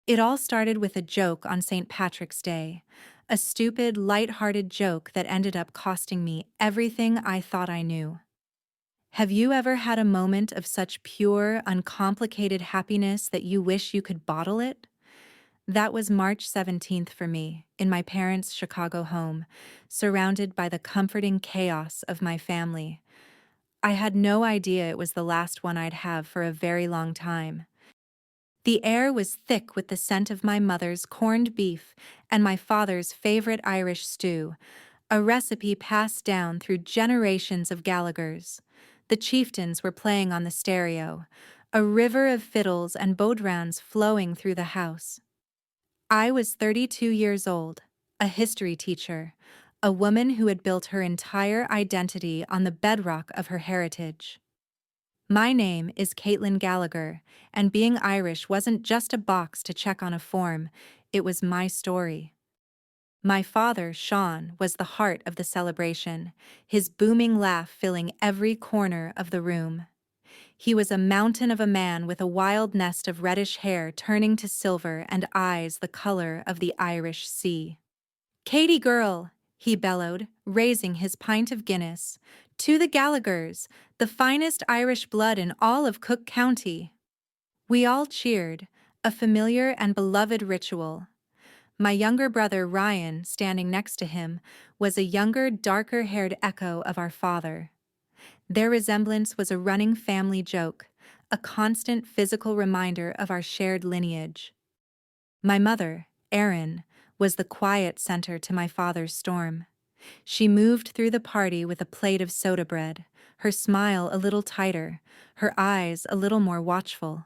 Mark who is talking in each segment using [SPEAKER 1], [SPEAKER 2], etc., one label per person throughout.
[SPEAKER 1] It all started with a joke on St. Patrick's Day, a stupid, light-hearted joke that ended up costing me everything I thought I knew. Have you ever had a moment of such pure, uncomplicated happiness that you wish you could bottle it? That was March 17th for me, in my parents' Chicago home, surrounded by the comforting chaos of my family. I had no idea it was the last one I'd have for a very long time. The air was thick with the scent of my mother's corned beef and my father's favorite Irish stew, a recipe passed down through generations of Gallaghers. The chieftains were playing on the stereo, a river of fiddles and bodhráns flowing through the house. I was 32 years old, a history teacher, a woman who had built her entire identity on the bedrock of her heritage. My name is Caitlin Gallagher, and being Irish wasn't just a box to check on a form, it was my story. My father, Sean, was the heart of the celebration, his booming laugh filling every corner of the room. He was a mountain of a man with a wild nest of reddish hair turning to silver and eyes the color of the Irish Sea. "Katie girl," he bellowed, raising his pint of Guinness. "To the Gallaghers, the finest Irish blood in all of Cook County." We all cheered, a familiar and beloved ritual. My younger brother Ryan, standing next to him, was a younger, darker-haired echo of our father. Their resemblance was a running family joke, a constant physical reminder of our shared lineage. My mother, Erin, was the quiet center to my father's storm. She moved through the party with a plate of soda bread, her smile a little tighter, her eyes a little more watchful.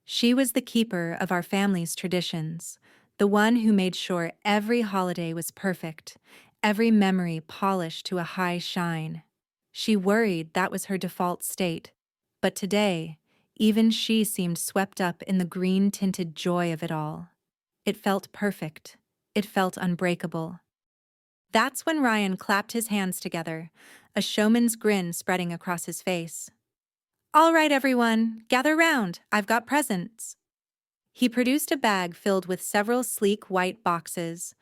[SPEAKER 1] She was the keeper of our family's traditions, the one who made sure every holiday was perfect, every memory polished to a high shine. She worried that was her default state, but today, even she seemed swept up in the green-tinted joy of it all. It felt perfect. It felt unbreakable. That's when Ryan clapped his hands together, a showman's grin spreading across his face. "All right, everyone, gather round. I've got presents." He produced a bag filled with several sleek white boxes.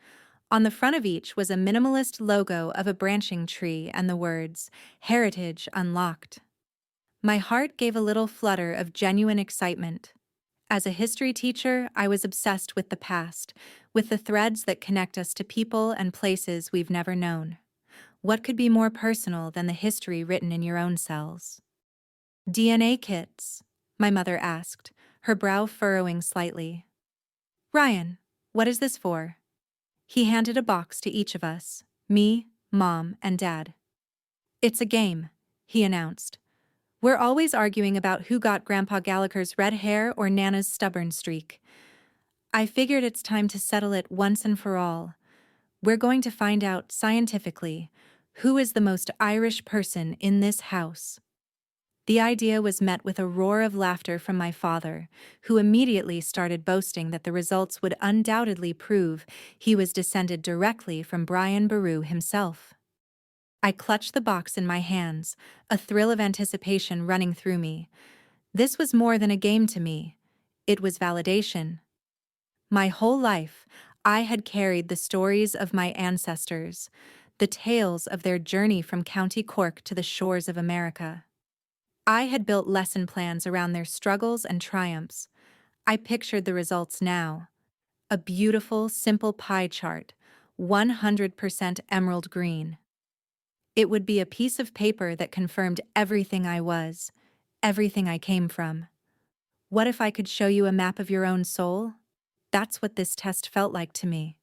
[SPEAKER 1] On the front of each was a minimalist logo of a branching tree and the words, "Heritage Unlocked." My heart gave a little flutter of genuine excitement. As a history teacher, I was obsessed with the past, with the threads that connect us to people and places we've never known. What could be more personal than the history written in your own cells? "DNA kits?" my mother asked, her brow furrowing slightly. "Ryan, what is this for?" He handed a box to each of us, me, Mom, and Dad. "It's a game," he announced. "We're always arguing about who got Grandpa Gallagher's red hair or Nana's stubborn streak. I figured it's time to settle it once and for all. We're going to find out scientifically who is the most Irish person in this house." The idea was met with a roar of laughter from my father, who immediately started boasting that the results would undoubtedly prove he was descended directly from Brian Boru himself. I clutched the box in my hands, a thrill of anticipation running through me. This was more than a game to me. It was validation. My whole life, I had carried the stories of my ancestors, the tales of their journey from County Cork to the shores of America. I had built lesson plans around their struggles and triumphs. I pictured the results now. A beautiful, simple pie chart, 100% emerald green. It would be a piece of paper that confirmed everything I was, everything I came from. What if I could show you a map of your own soul? That's what this test felt like to me.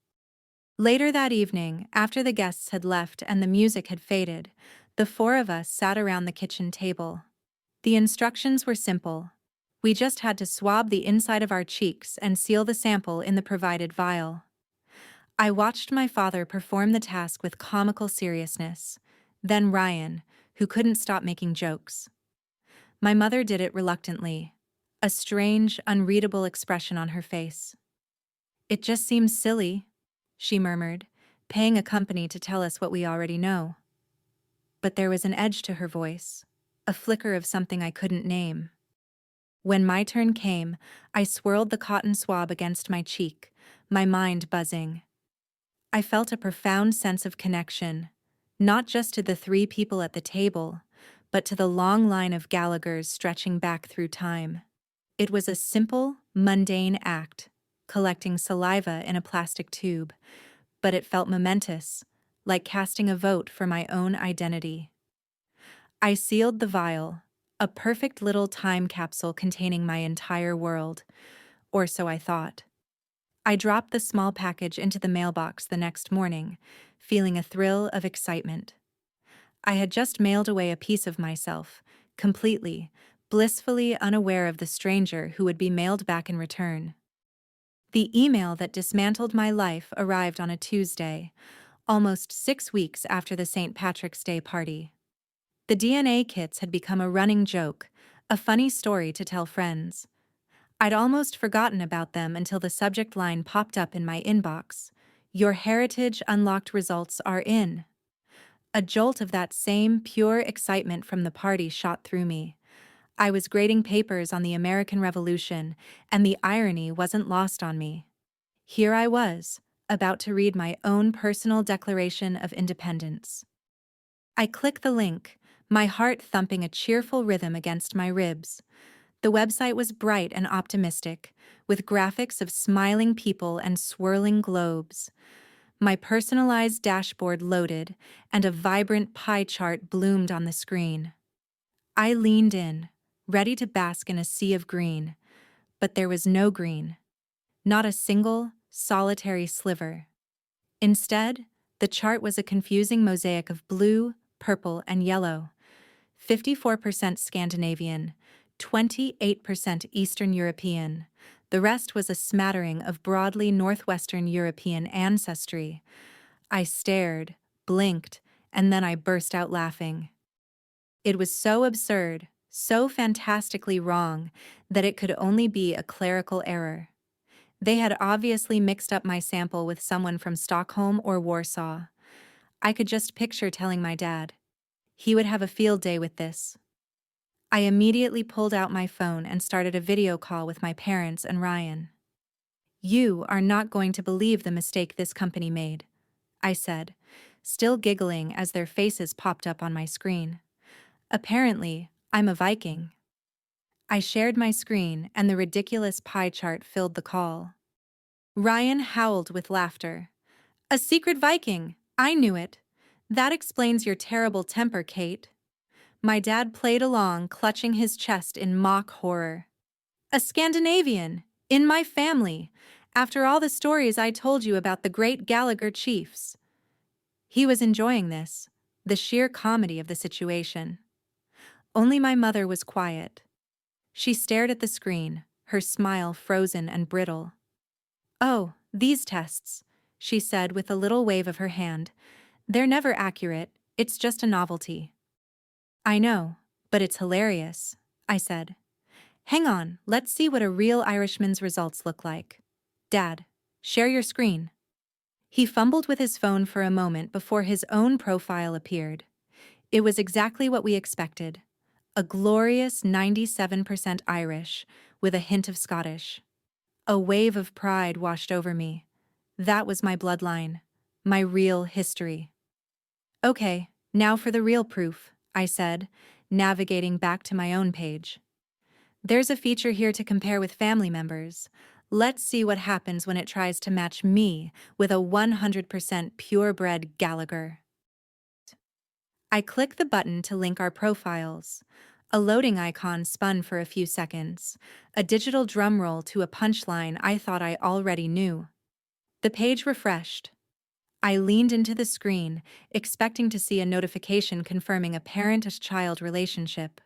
[SPEAKER 1] Later that evening, after the guests had left and the music had faded, the four of us sat around the kitchen table. The instructions were simple. We just had to swab the inside of our cheeks and seal the sample in the provided vial. I watched my father perform the task with comical seriousness, then Ryan, who couldn't stop making jokes. My mother did it reluctantly, a strange, unreadable expression on her face. "It just seems silly," she murmured, paying a company to tell us what we already know. But there was an edge to her voice, a flicker of something I couldn't name. When my turn came, I swirled the cotton swab against my cheek, my mind buzzing. I felt a profound sense of connection, not just to the three people at the table, but to the long line of Gallaghers stretching back through time. It was a simple, mundane act, collecting saliva in a plastic tube, but it felt momentous, like casting a vote for my own identity. I sealed the vial, a perfect little time capsule containing my entire world, or so I thought. I dropped the small package into the mailbox the next morning, feeling a thrill of excitement. I had just mailed away a piece of myself, completely, blissfully unaware of the stranger who would be mailed back in return. The email that dismantled my life arrived on a Tuesday, almost 6 weeks after the St. Patrick's Day party. The DNA kits had become a running joke, a funny story to tell friends. I'd almost forgotten about them until the subject line popped up in my inbox. Your Heritage Unlocked results are in. A jolt of that same pure excitement from the party shot through me. I was grading papers on the American Revolution, and the irony wasn't lost on me. Here I was, about to read my own personal Declaration of Independence. I clicked the link, my heart thumping a cheerful rhythm against my ribs. The website was bright and optimistic, with graphics of smiling people and swirling globes. My personalized dashboard loaded, and a vibrant pie chart bloomed on the screen. I leaned in, ready to bask in a sea of green, but there was no green. Not a single, solitary sliver. Instead, the chart was a confusing mosaic of blue, purple, and yellow. 54% Scandinavian, 28% Eastern European. The rest was a smattering of broadly Northwestern European ancestry. I stared, blinked, and then I burst out laughing. It was so absurd, so fantastically wrong, that it could only be a clerical error. They had obviously mixed up my sample with someone from Stockholm or Warsaw. I could just picture telling my dad. He would have a field day with this. I immediately pulled out my phone and started a video call with my parents and Ryan. You are not going to believe the mistake this company made, I said, still giggling as their faces popped up on my screen. Apparently, I'm a Viking. I shared my screen and the ridiculous pie chart filled the call. Ryan howled with laughter. A secret Viking! I knew it. That explains your terrible temper, Kate. My dad played along, clutching his chest in mock horror. A Scandinavian! In my family! After all the stories I told you about the great Gallagher chiefs. He was enjoying this, the sheer comedy of the situation. Only my mother was quiet. She stared at the screen, her smile frozen and brittle. Oh, these tests, she said with a little wave of her hand. They're never accurate, it's just a novelty. I know, but it's hilarious, I said. Hang on, let's see what a real Irishman's results look like. Dad, share your screen. He fumbled with his phone for a moment before his own profile appeared. It was exactly what we expected. A glorious 97% Irish, with a hint of Scottish. A wave of pride washed over me. That was my bloodline, my real history. Okay, now for the real proof, I said, navigating back to my own page. There's a feature here to compare with family members. Let's see what happens when it tries to match me with a 100% purebred Gallagher. I click the button to link our profiles. A loading icon spun for a few seconds, a digital drum roll to a punchline I thought I already knew. The page refreshed. I leaned into the screen, expecting to see a notification confirming a parent-child relationship.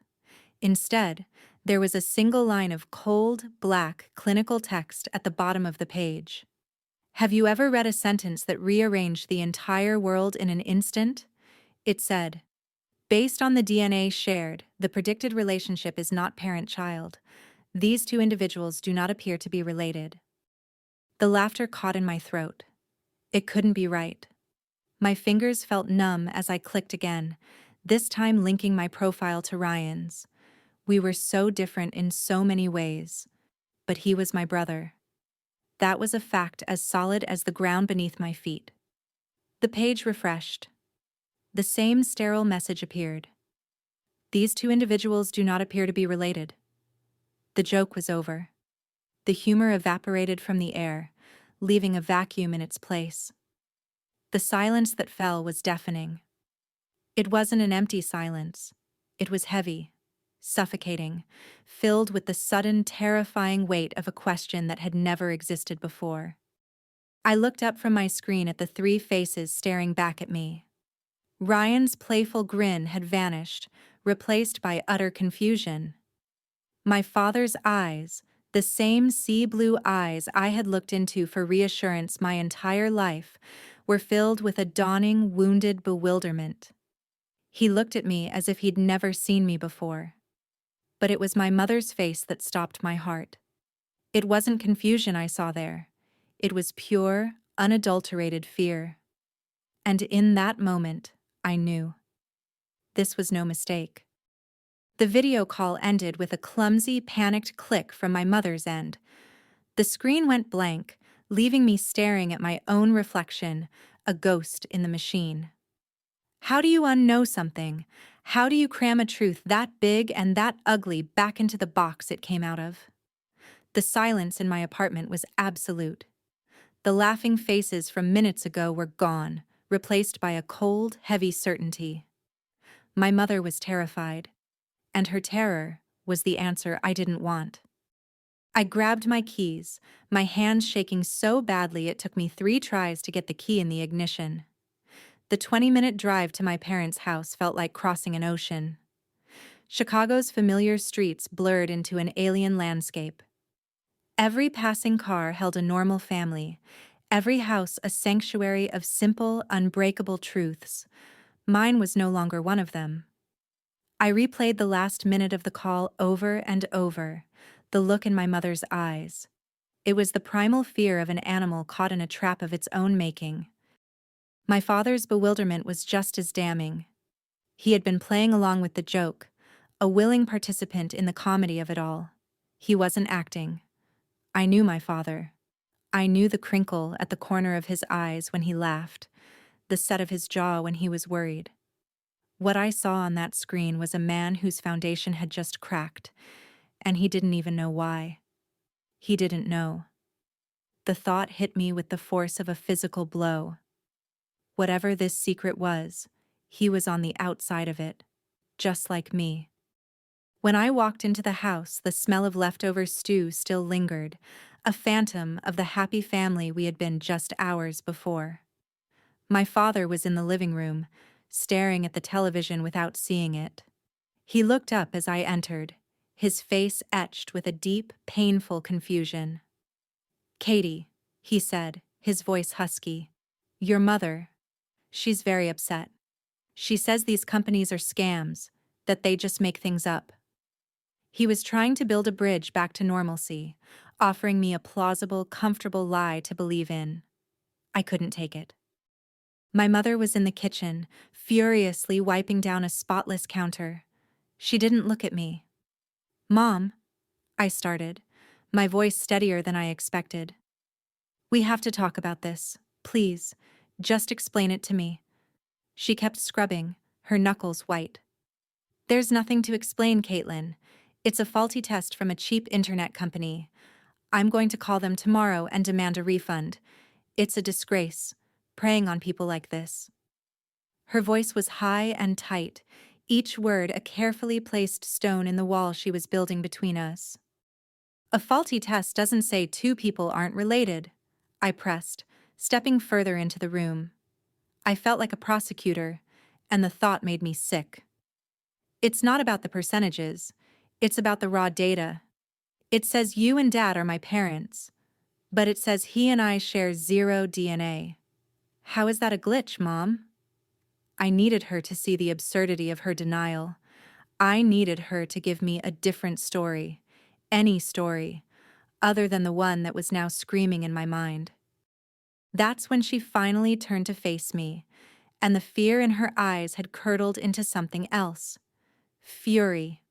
[SPEAKER 1] Instead, there was a single line of cold, black, clinical text at the bottom of the page. Have you ever read a sentence that rearranged the entire world in an instant? It said, based on the DNA shared, the predicted relationship is not parent-child. These two individuals do not appear to be related. The laughter caught in my throat. It couldn't be right. My fingers felt numb as I clicked again, this time linking my profile to Ryan's. We were so different in so many ways, but he was my brother. That was a fact as solid as the ground beneath my feet. The page refreshed. The same sterile message appeared. These two individuals do not appear to be related. The joke was over. The humor evaporated from the air, leaving a vacuum in its place. The silence that fell was deafening. It wasn't an empty silence. It was heavy, suffocating, filled with the sudden, terrifying weight of a question that had never existed before. I looked up from my screen at the three faces staring back at me. Ryan's playful grin had vanished, replaced by utter confusion. My father's eyes, the same sea-blue eyes I had looked into for reassurance my entire life, were filled with a dawning, wounded bewilderment. He looked at me as if he'd never seen me before. But it was my mother's face that stopped my heart. It wasn't confusion I saw there. It was pure, unadulterated fear. And in that moment, I knew. This was no mistake. The video call ended with a clumsy, panicked click from my mother's end. The screen went blank, leaving me staring at my own reflection, a ghost in the machine. How do you unknow something? How do you cram a truth that big and that ugly back into the box it came out of? The silence in my apartment was absolute. The laughing faces from minutes ago were gone, replaced by a cold, heavy certainty. My mother was terrified, and her terror was the answer I didn't want. I grabbed my keys, my hands shaking so badly it took me 3 tries to get the key in the ignition. The 20-minute drive to my parents' house felt like crossing an ocean. Chicago's familiar streets blurred into an alien landscape. Every passing car held a normal family, every house a sanctuary of simple, unbreakable truths. Mine was no longer one of them. I replayed the last minute of the call over and over, the look in my mother's eyes. It was the primal fear of an animal caught in a trap of its own making. My father's bewilderment was just as damning. He had been playing along with the joke, a willing participant in the comedy of it all. He wasn't acting. I knew my father. I knew the crinkle at the corner of his eyes when he laughed, the set of his jaw when he was worried. What I saw on that screen was a man whose foundation had just cracked, and he didn't even know why. He didn't know. The thought hit me with the force of a physical blow. Whatever this secret was, he was on the outside of it, just like me. When I walked into the house, the smell of leftover stew still lingered, a phantom of the happy family we had been just hours before. My father was in the living room, staring at the television without seeing it. He looked up as I entered, his face etched with a deep, painful confusion. "Katie," he said, his voice husky. "Your mother. She's very upset. She says these companies are scams, that they just make things up." He was trying to build a bridge back to normalcy, offering me a plausible, comfortable lie to believe in. I couldn't take it. My mother was in the kitchen, furiously wiping down a spotless counter. She didn't look at me. "Mom," I started, my voice steadier than I expected. "We have to talk about this. Please, just explain it to me." She kept scrubbing, her knuckles white. "There's nothing to explain, Caitlin. It's a faulty test from a cheap internet company. I'm going to call them tomorrow and demand a refund. It's a disgrace, preying on people like this." Her voice was high and tight, each word a carefully placed stone in the wall she was building between us. "A faulty test doesn't say two people aren't related," I pressed, stepping further into the room. I felt like a prosecutor, and the thought made me sick. "It's not about the percentages. It's about the raw data. It says you and Dad are my parents, but it says he and I share 0 DNA. How is that a glitch, Mom?" I needed her to see the absurdity of her denial. I needed her to give me a different story, any story, other than the one that was now screaming in my mind. That's when she finally turned to face me, and the fear in her eyes had curdled into something else. Fury.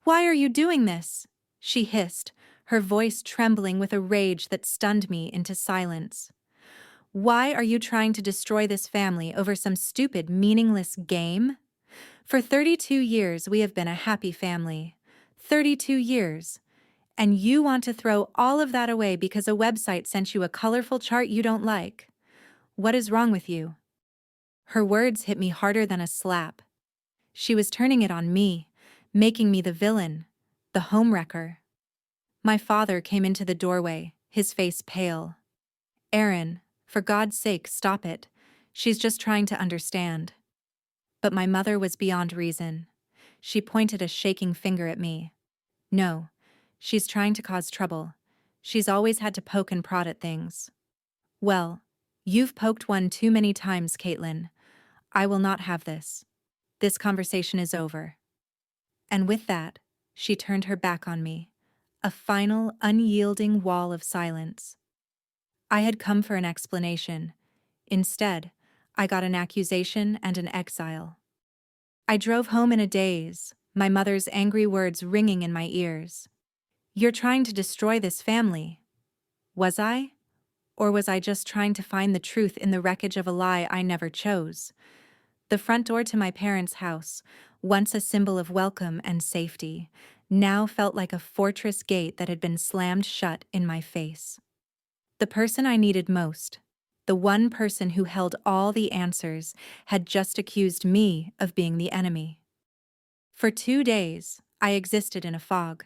[SPEAKER 1] Why are you doing this? She hissed, her voice trembling with a rage that stunned me into silence. Why are you trying to destroy this family over some stupid, meaningless game? For 32 years, we have been a happy family. 32 years. And you want to throw all of that away because a website sent you a colorful chart you don't like. What is wrong with you? Her words hit me harder than a slap. She was turning it on me, making me the villain, the homewrecker. My father came into the doorway, his face pale. Aaron, for God's sake, stop it. She's just trying to understand. But my mother was beyond reason. She pointed a shaking finger at me. No, she's trying to cause trouble. She's always had to poke and prod at things. Well, you've poked one too many times, Caitlin. I will not have this. This conversation is over. And with that, she turned her back on me. A final, unyielding wall of silence. I had come for an explanation. Instead, I got an accusation and an exile. I drove home in a daze, my mother's angry words ringing in my ears. You're trying to destroy this family. Was I? Or was I just trying to find the truth in the wreckage of a lie I never chose? The front door to my parents' house, once a symbol of welcome and safety, now felt like a fortress gate that had been slammed shut in my face. The person I needed most, the one person who held all the answers, had just accused me of being the enemy. For 2 days, I existed in a fog.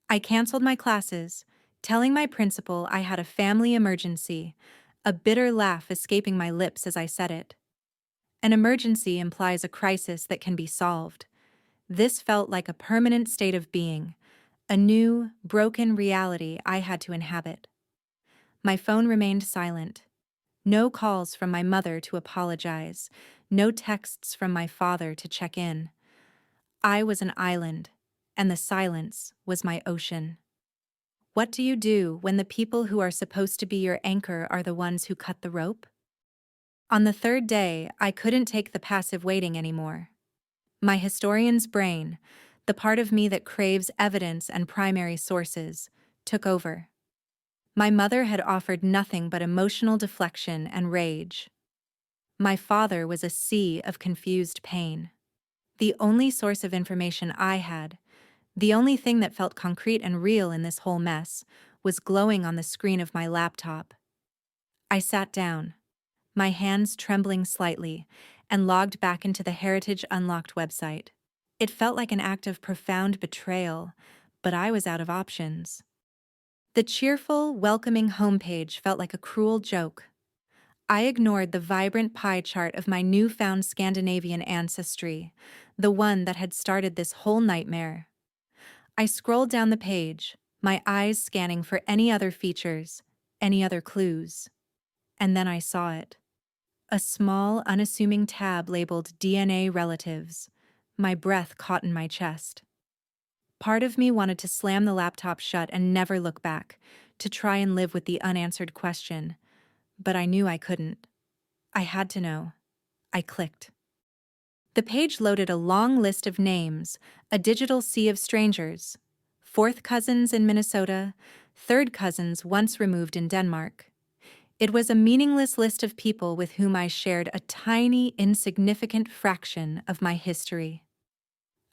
[SPEAKER 1] I canceled my classes, telling my principal I had a family emergency, a bitter laugh escaping my lips as I said it. An emergency implies a crisis that can be solved. This felt like a permanent state of being, a new, broken reality I had to inhabit. My phone remained silent. No calls from my mother to apologize, no texts from my father to check in. I was an island, and the silence was my ocean. What do you do when the people who are supposed to be your anchor are the ones who cut the rope? On the 3rd day, I couldn't take the passive waiting anymore. My historian's brain, the part of me that craves evidence and primary sources, took over. My mother had offered nothing but emotional deflection and rage. My father was a sea of confused pain. The only source of information I had, the only thing that felt concrete and real in this whole mess, was glowing on the screen of my laptop. I sat down, my hands trembling slightly, and logged back into the Heritage Unlocked website. It felt like an act of profound betrayal, but I was out of options. The cheerful, welcoming homepage felt like a cruel joke. I ignored the vibrant pie chart of my newfound Scandinavian ancestry, the one that had started this whole nightmare. I scrolled down the page, my eyes scanning for any other features, any other clues. And then I saw it. A small, unassuming tab labeled DNA Relatives. My breath caught in my chest. Part of me wanted to slam the laptop shut and never look back, to try and live with the unanswered question. But I knew I couldn't. I had to know. I clicked. The page loaded a long list of names, a digital sea of strangers. 4th cousins in Minnesota, 3rd cousins once removed in Denmark. It was a meaningless list of people with whom I shared a tiny, insignificant fraction of my history.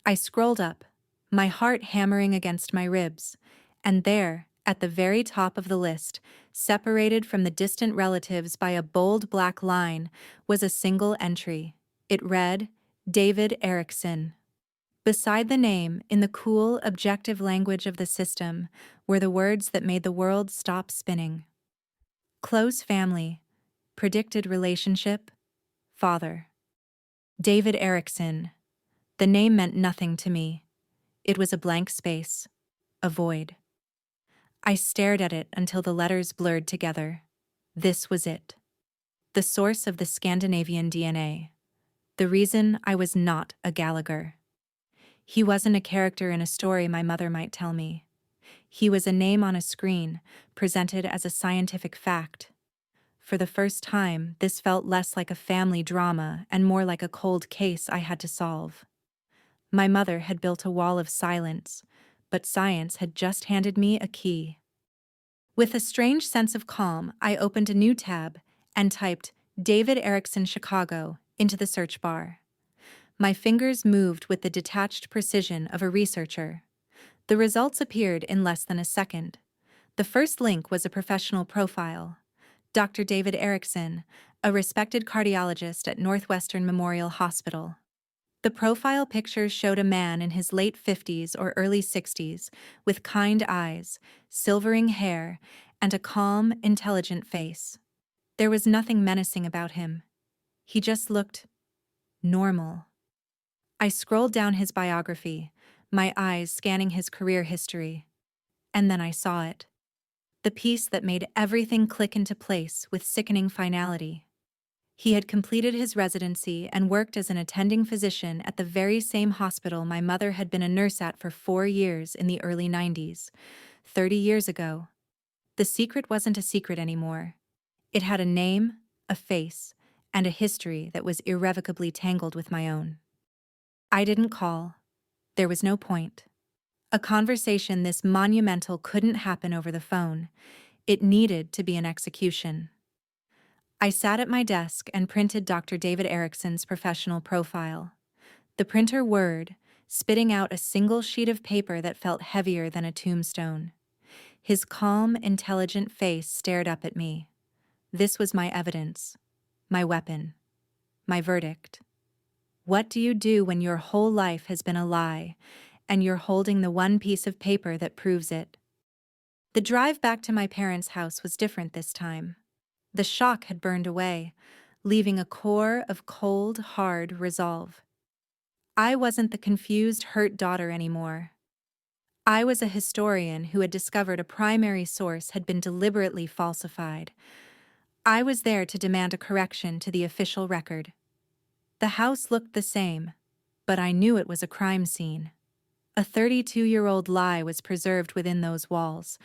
[SPEAKER 1] I scrolled up, my heart hammering against my ribs, and there, at the very top of the list, separated from the distant relatives by a bold black line, was a single entry. It read, David Erickson. Beside the name, in the cool, objective language of the system, were the words that made the world stop spinning. Close family, predicted relationship, father. David Erickson. The name meant nothing to me. It was a blank space, a void. I stared at it until the letters blurred together. This was it. The source of the Scandinavian DNA. The reason I was not a Gallagher. He wasn't a character in a story my mother might tell me. He was a name on a screen, presented as a scientific fact. For the first time, this felt less like a family drama and more like a cold case I had to solve. My mother had built a wall of silence, but science had just handed me a key. With a strange sense of calm, I opened a new tab and typed David Erickson Chicago into the search bar. My fingers moved with the detached precision of a researcher. The results appeared in less than a second. The first link was a professional profile. Dr. David Erickson, a respected cardiologist at Northwestern Memorial Hospital. The profile picture showed a man in his late 50s or early 60s, with kind eyes, silvering hair, and a calm, intelligent face. There was nothing menacing about him. He just looked normal. I scrolled down his biography, my eyes scanning his career history. And then I saw it. The piece that made everything click into place with sickening finality. He had completed his residency and worked as an attending physician at the very same hospital my mother had been a nurse at for 4 years in the early 90s, 30 years ago. The secret wasn't a secret anymore. It had a name, a face, and a history that was irrevocably tangled with my own. I didn't call. There was no point. A conversation this monumental couldn't happen over the phone. It needed to be an execution. I sat at my desk and printed Dr. David Erickson's professional profile. The printer whirred, spitting out a single sheet of paper that felt heavier than a tombstone. His calm, intelligent face stared up at me. This was my evidence, my weapon, my verdict. What do you do when your whole life has been a lie, and you're holding the one piece of paper that proves it? The drive back to my parents' house was different this time. The shock had burned away, leaving a core of cold, hard resolve. I wasn't the confused, hurt daughter anymore. I was a historian who had discovered a primary source had been deliberately falsified. I was there to demand a correction to the official record. The house looked the same, but I knew it was a crime scene. A 32-year-old lie was preserved within those walls,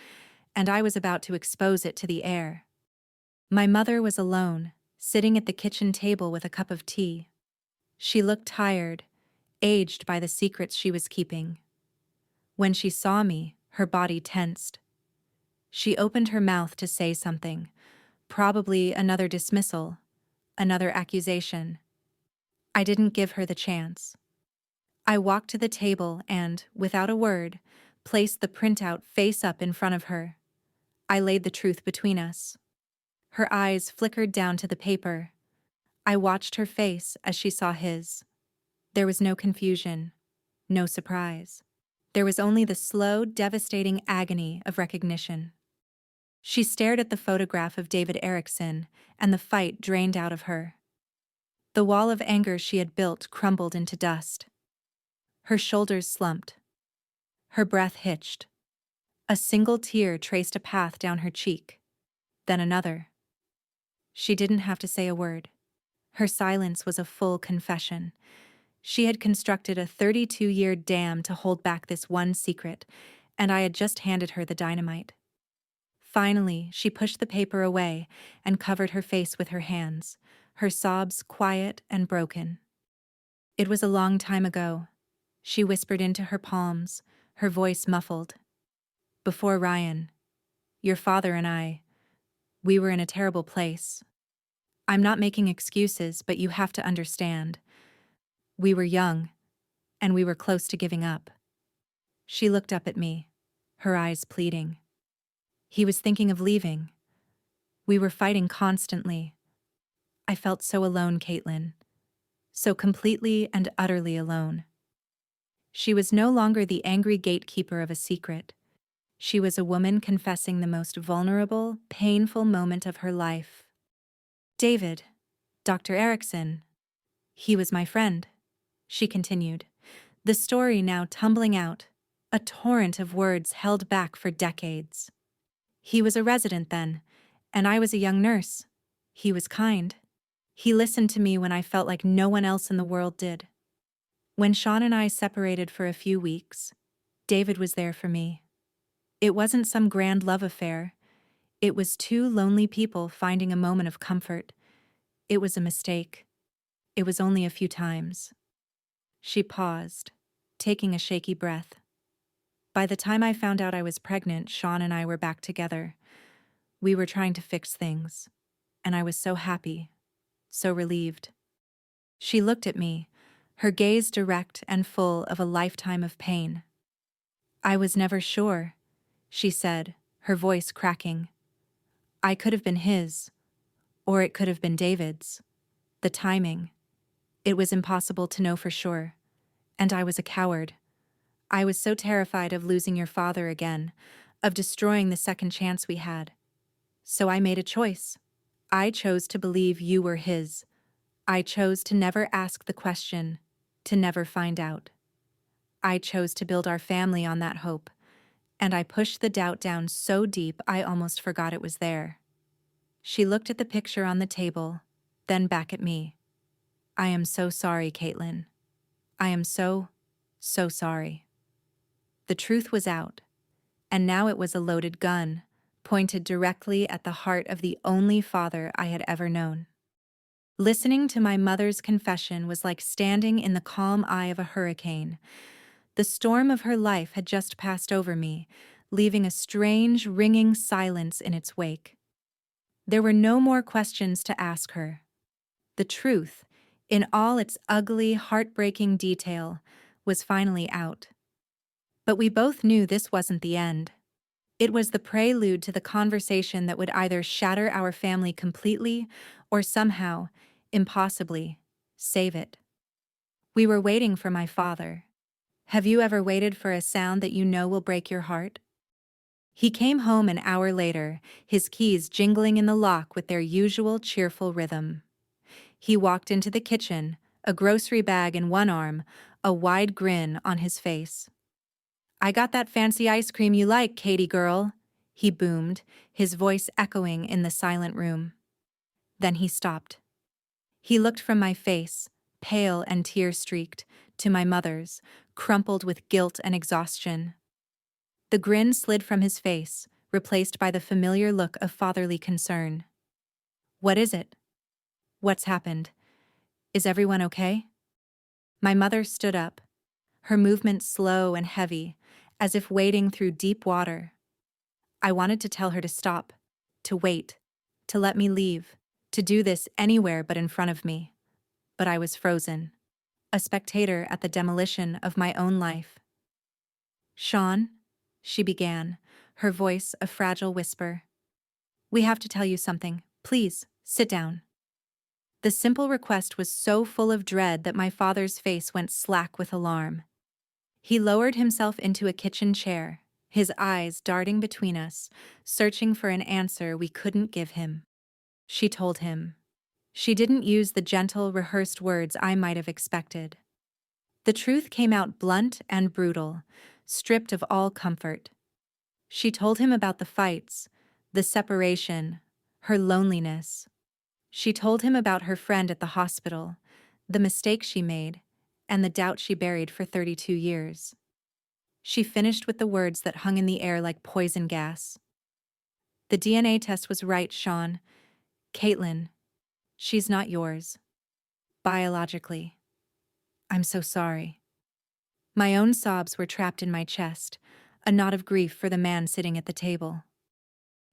[SPEAKER 1] and I was about to expose it to the air. My mother was alone, sitting at the kitchen table with a cup of tea. She looked tired, aged by the secrets she was keeping. When she saw me, her body tensed. She opened her mouth to say something, probably another dismissal, another accusation. I didn't give her the chance. I walked to the table and, without a word, placed the printout face up in front of her. I laid the truth between us. Her eyes flickered down to the paper. I watched her face as she saw his. There was no confusion, no surprise. There was only the slow, devastating agony of recognition. She stared at the photograph of David Erickson, and the fight drained out of her. The wall of anger she had built crumbled into dust. Her shoulders slumped. Her breath hitched. A single tear traced a path down her cheek, then another. She didn't have to say a word. Her silence was a full confession. She had constructed a 32-year dam to hold back this one secret, and I had just handed her the dynamite. Finally, she pushed the paper away and covered her face with her hands, her sobs quiet and broken. It was a long time ago. She whispered into her palms, her voice muffled. Before Ryan, your father and I, we were in a terrible place. I'm not making excuses, but you have to understand. We were young, and we were close to giving up. She looked up at me, her eyes pleading. He was thinking of leaving. We were fighting constantly. I felt so alone, Caitlin. So completely and utterly alone. She was no longer the angry gatekeeper of a secret. She was a woman confessing the most vulnerable, painful moment of her life. David, Dr. Erickson, he was my friend, she continued, the story now tumbling out, a torrent of words held back for decades. He was a resident then, and I was a young nurse. He was kind. He listened to me when I felt like no one else in the world did. When Sean and I separated for a few weeks, David was there for me. It wasn't some grand love affair. It was two lonely people finding a moment of comfort. It was a mistake. It was only a few times. She paused. taking a shaky breath. By the time I found out I was pregnant, Sean and I were back together. We were trying to fix things, and I was so happy, so relieved. She looked at me, her gaze direct and full of a lifetime of pain. I was never sure, she said, her voice cracking. I could have been his, or it could have been David's. The timing. It was impossible to know for sure. And I was a coward. I was so terrified of losing your father again, of destroying the second chance we had. So I made a choice. I chose to believe you were his. I chose to never ask the question, to never find out. I chose to build our family on that hope, and I pushed the doubt down so deep I almost forgot it was there. She looked at the picture on the table, then back at me. I am so sorry, Caitlin. I am so sorry. The truth was out, and now it was a loaded gun, pointed directly at the heart of the only father I had ever known. Listening to my mother's confession was like standing in the calm eye of a hurricane. The storm of her life had just passed over me, leaving a strange, ringing silence in its wake. There were no more questions to ask her. The truth, in all its ugly, heartbreaking detail, was finally out. But we both knew this wasn't the end. It was the prelude to the conversation that would either shatter our family completely or somehow, impossibly, save it. We were waiting for my father. Have you ever waited for a sound that you know will break your heart? He came home an hour later, his keys jingling in the lock with their usual cheerful rhythm. He walked into the kitchen, a grocery bag in one arm, a wide grin on his face. I got that fancy ice cream you like, Katie girl, he boomed, his voice echoing in the silent room. Then he stopped. He looked from my face, pale and tear-streaked, to my mother's, crumpled with guilt and exhaustion. The grin slid from his face, replaced by the familiar look of fatherly concern. What is it? What's happened? Is everyone okay? My mother stood up, her movement slow and heavy, as if wading through deep water. I wanted to tell her to stop, to wait, to let me leave, to do this anywhere but in front of me. But I was frozen, a spectator at the demolition of my own life. Sean, she began, her voice a fragile whisper. We have to tell you something. Please, sit down. The simple request was so full of dread that my father's face went slack with alarm. He lowered himself into a kitchen chair, his eyes darting between us, searching for an answer we couldn't give him. She told him. She didn't use the gentle, rehearsed words I might have expected. The truth came out blunt and brutal, stripped of all comfort. She told him about the fights, the separation, her loneliness. She told him about her friend at the hospital, the mistake she made, and the doubt she buried for 32 years. She finished with the words that hung in the air like poison gas. The DNA test was right, Sean. Caitlin, she's not yours. Biologically. I'm so sorry. My own sobs were trapped in my chest, a knot of grief for the man sitting at the table.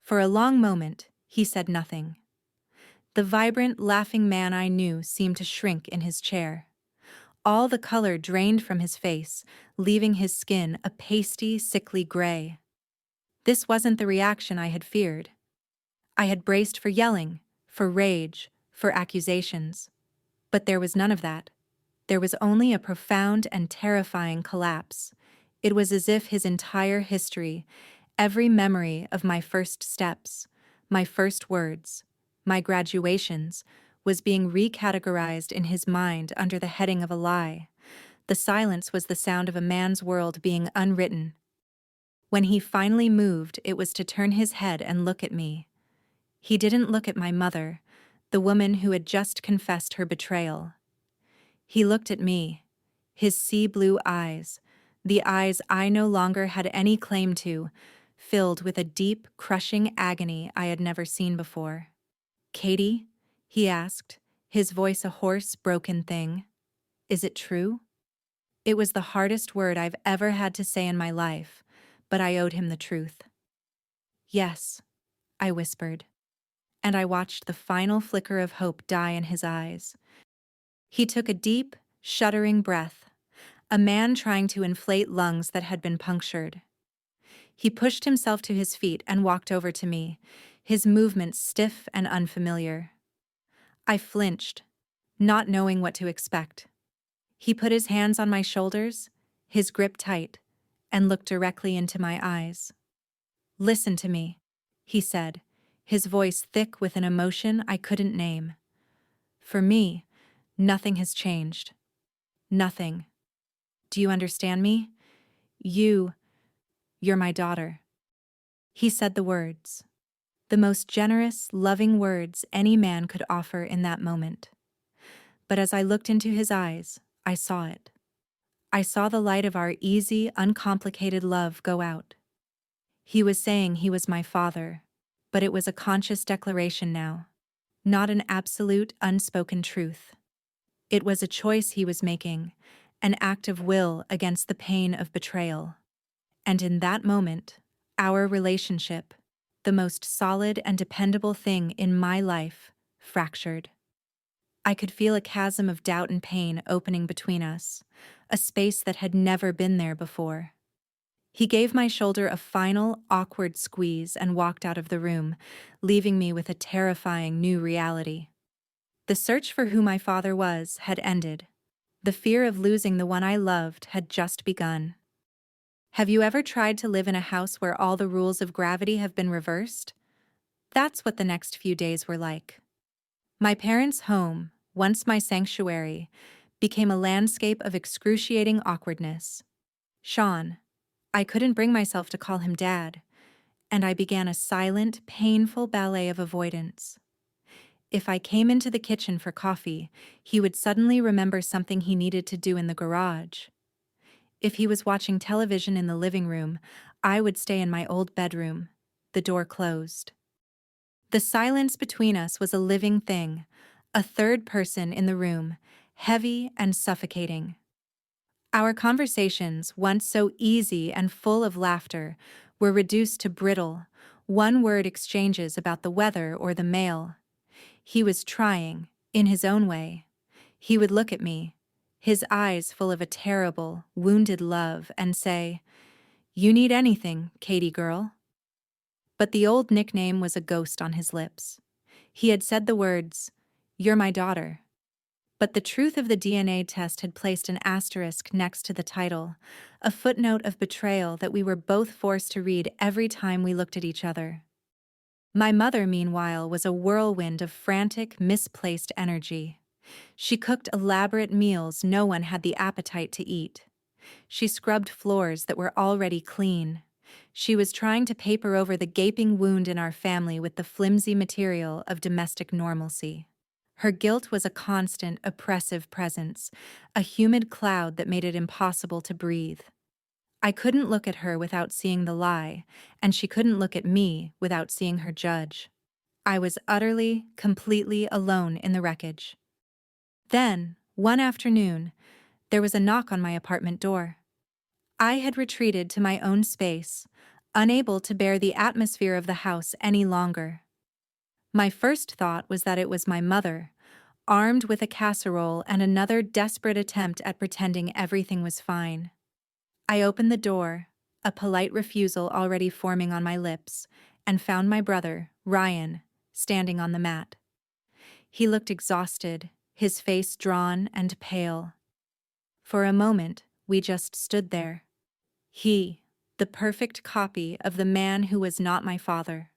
[SPEAKER 1] For a long moment, he said nothing. The vibrant, laughing man I knew seemed to shrink in his chair. All the color drained from his face, leaving his skin a pasty, sickly gray. This wasn't the reaction I had feared. I had braced for yelling, for rage, for accusations. But there was none of that. There was only a profound and terrifying collapse. It was as if his entire history, every memory of my first steps, my first words, my graduations, was being recategorized in his mind under the heading of a lie. The silence was the sound of a man's world being unwritten. When he finally moved, it was to turn his head and look at me. He didn't look at my mother, the woman who had just confessed her betrayal. He looked at me, his sea-blue eyes, the eyes I no longer had any claim to, filled with a deep, crushing agony I had never seen before. Katie? He asked, his voice a hoarse, broken thing. Is it true? It was the hardest word I've ever had to say in my life, but I owed him the truth. Yes, I whispered, and I watched the final flicker of hope die in his eyes. He took a deep, shuddering breath, a man trying to inflate lungs that had been punctured. He pushed himself to his feet and walked over to me, his movements stiff and unfamiliar. I flinched, not knowing what to expect. He put his hands on my shoulders, his grip tight, and looked directly into my eyes. "Listen to me," he said, his voice thick with an emotion I couldn't name. "For me, nothing has changed. Nothing. Do you understand me? You're my daughter." He said the words, the most generous, loving words any man could offer in that moment. But as I looked into his eyes, I saw it. I saw the light of our easy, uncomplicated love go out. He was saying he was my father, but it was a conscious declaration now, not an absolute, unspoken truth. It was a choice he was making, an act of will against the pain of betrayal. And in that moment, our relationship, the most solid and dependable thing in my life, fractured. I could feel a chasm of doubt and pain opening between us, a space that had never been there before. He gave my shoulder a final, awkward squeeze and walked out of the room, leaving me with a terrifying new reality. The search for who my father was had ended. The fear of losing the one I loved had just begun. Have you ever tried to live in a house where all the rules of gravity have been reversed? That's what the next few days were like. My parents' home, once my sanctuary, became a landscape of excruciating awkwardness. Sean, I couldn't bring myself to call him Dad, and I began a silent, painful ballet of avoidance. If I came into the kitchen for coffee, he would suddenly remember something he needed to do in the garage. If he was watching television in the living room, I would stay in my old bedroom, the door closed. The silence between us was a living thing, a third person in the room, heavy and suffocating. Our conversations, once so easy and full of laughter, were reduced to brittle, one-word exchanges about the weather or the mail. He was trying, in his own way. He would look at me, his eyes full of a terrible, wounded love, and say, "You need anything, Katie girl." But the old nickname was a ghost on his lips. He had said the words, "You're my daughter." But the truth of the DNA test had placed an asterisk next to the title, a footnote of betrayal that we were both forced to read every time we looked at each other. My mother, meanwhile, was a whirlwind of frantic, misplaced energy. She cooked elaborate meals no one had the appetite to eat. She scrubbed floors that were already clean. She was trying to paper over the gaping wound in our family with the flimsy material of domestic normalcy. Her guilt was a constant, oppressive presence, a humid cloud that made it impossible to breathe. I couldn't look at her without seeing the lie, and she couldn't look at me without seeing her judge. I was utterly, completely alone in the wreckage. Then, one afternoon, there was a knock on my apartment door. I had retreated to my own space, unable to bear the atmosphere of the house any longer. My first thought was that it was my mother, armed with a casserole and another desperate attempt at pretending everything was fine. I opened the door, a polite refusal already forming on my lips, and found my brother, Ryan, standing on the mat. He looked exhausted, his face drawn and pale. For a moment, we just stood there. He, the perfect copy of the man who was not my father.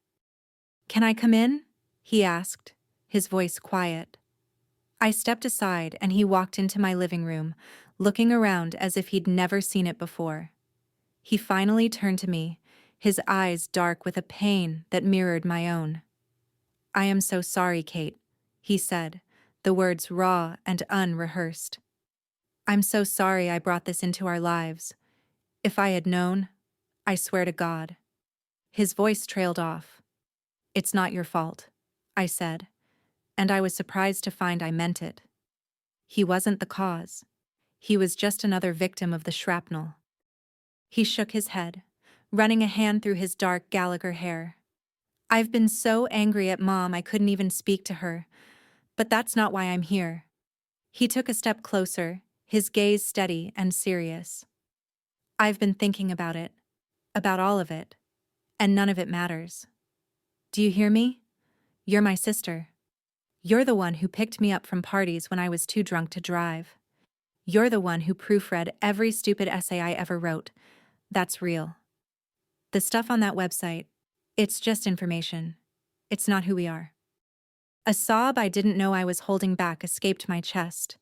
[SPEAKER 1] "Can I come in?" he asked, his voice quiet. I stepped aside and he walked into my living room, looking around as if he'd never seen it before. He finally turned to me, his eyes dark with a pain that mirrored my own. "I am so sorry, Kate," he said, the words raw and unrehearsed. "I'm so sorry I brought this into our lives. If I had known, I swear to God." His voice trailed off. "It's not your fault," I said, and I was surprised to find I meant it. He wasn't the cause. He was just another victim of the shrapnel. He shook his head, running a hand through his dark Gallagher hair. I've been so angry at Mom I couldn't even speak to her, but that's not why I'm here. He took a step closer, his gaze steady and serious. I've been thinking about all of it, and none of it matters. Do you hear me? You're my sister. You're the one who picked me up from parties when I was too drunk to drive. You're the one who proofread every stupid essay I ever wrote. That's real. The stuff on that website, it's just information. It's not who we are. A sob I didn't know I was holding back escaped my chest.